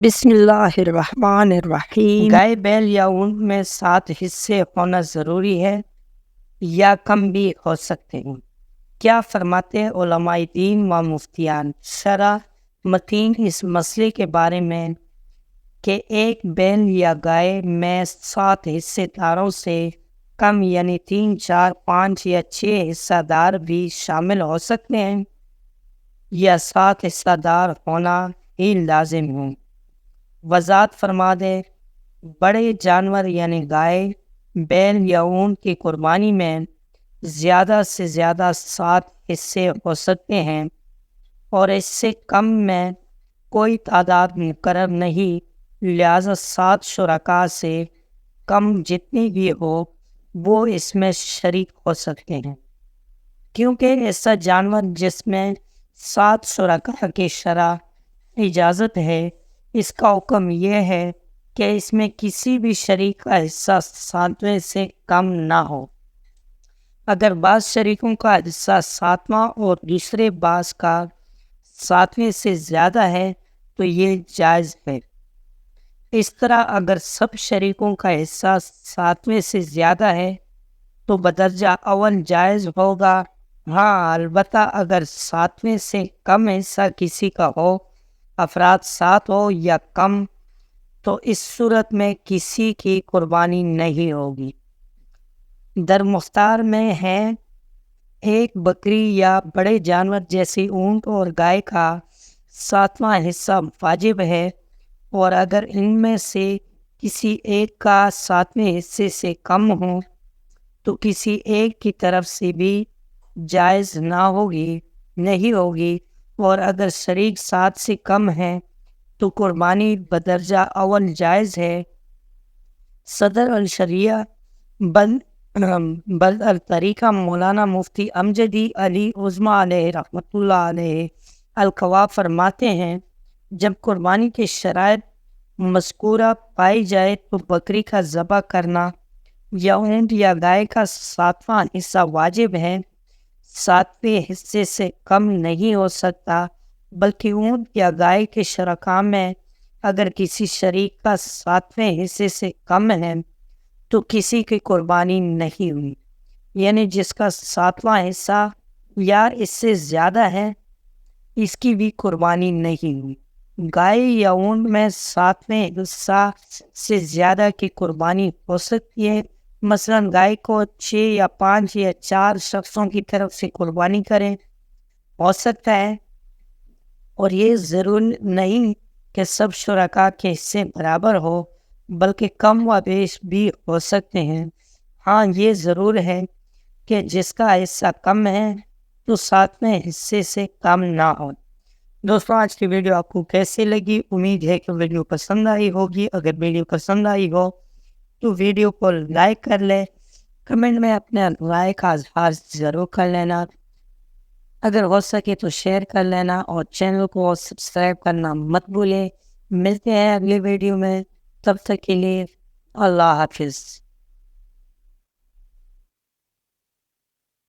بسم اللہ الرحمن الرحیم۔ گائے بیل یا اونٹ میں 7 حصے ہونا ضروری ہے یا کم بھی ہو سکتے ہیں؟ کیا فرماتے علماء دین و مفتیان شرع متین اس مسئلے کے بارے میں کہ ایک بیل یا گائے میں 7 حصے داروں سے کم یعنی 3، 4، 5 یا 6 حصہ دار بھی شامل ہو سکتے ہیں یا 7 حصہ دار ہونا ہی لازم ہوں؟ وضاحت فرما دے۔ بڑے جانور یعنی گائے، بیل یا اونٹ کی قربانی میں زیادہ سے زیادہ 7 حصے ہو سکتے ہیں اور اس سے کم میں کوئی تعداد مقرر نہیں، لہذا 7 شرکاء سے کم جتنی بھی ہو وہ اس میں شریک ہو سکتے ہیں، کیونکہ ایسا جانور جس میں 7 شرکاء کی شرع اجازت ہے، اس کا حکم یہ ہے کہ اس میں کسی بھی شریک کا حصہ 7ویں سے کم نہ ہو۔ اگر بعض شریکوں کا حصہ 7واں اور دوسرے بعض کا 7ویں سے زیادہ ہے تو یہ جائز ہے۔ اس طرح اگر سب شریکوں کا حصہ 7ویں سے زیادہ ہے تو بدرجہ اول جائز ہوگا، ہاں البتہ اگر 7ویں سے کم حصہ کسی کا ہو، افراد 7 ہو یا کم، تو اس صورت میں کسی کی قربانی نہیں ہوگی۔ در مختار میں ہے ایک بکری یا بڑے جانور جیسے اونٹ اور گائے کا 7واں حصہ واجب ہے، اور اگر ان میں سے کسی ایک کا 7ویں حصے سے کم ہو تو کسی ایک کی طرف سے بھی جائز نہیں ہوگی، اور اگر شریک 7 سے کم ہے تو قربانی بدرجہ اول جائز ہے۔ صدر الشریعہ بلد الطریقہ مولانا مفتی امجدی علی عظمی علیہ رحمۃ اللہ علیہ القوا فرماتے ہیں، جب قربانی کے شرائط مذکورہ پائی جائے تو بکری کا ذبح کرنا یا اونٹ یا گائے کا 7واں حصہ واجب ہے۔ 7ویں حصے سے کم نہیں ہو سکتا، بلکہ اونٹ یا گائے کے شرکاء میں اگر کسی شریک کا 7ویں حصے سے کم ہے تو کسی کی قربانی نہیں ہوئی، یعنی جس کا 7واں حصہ یا اس سے زیادہ ہے اس کی بھی قربانی نہیں ہوئی۔ گائے یا اونٹ میں 7ویں حصہ سے زیادہ کی قربانی ہو سکتی ہے، مثلا گائے کو 6 یا 5 یا 4 شخصوں کی طرف سے قربانی کریں ہو سکتا ہے، اور یہ ضرور نہیں کہ سب شرکاء کے حصے برابر ہو، بلکہ کم و بیش بھی ہو سکتے ہیں۔ ہاں یہ ضرور ہے کہ جس کا حصہ کم ہے تو 7ویں حصے سے کم نہ ہو۔ دوستوں، آج کی ویڈیو آپ کو کیسی لگی؟ امید ہے کہ ویڈیو پسند آئی ہوگی۔ اگر ویڈیو پسند آئی ہو تو ویڈیو کو لائک کر لیں، کمنٹ میں اپنے رائے کا اظہار ضرور کر لینا، اگر ہو سکے تو شیئر کر لینا، اور چینل کو سبسکرائب کرنا مت بھولیں۔ ملتے ہیں اگلی ویڈیو میں، تب تک کے لیے اللہ حافظ۔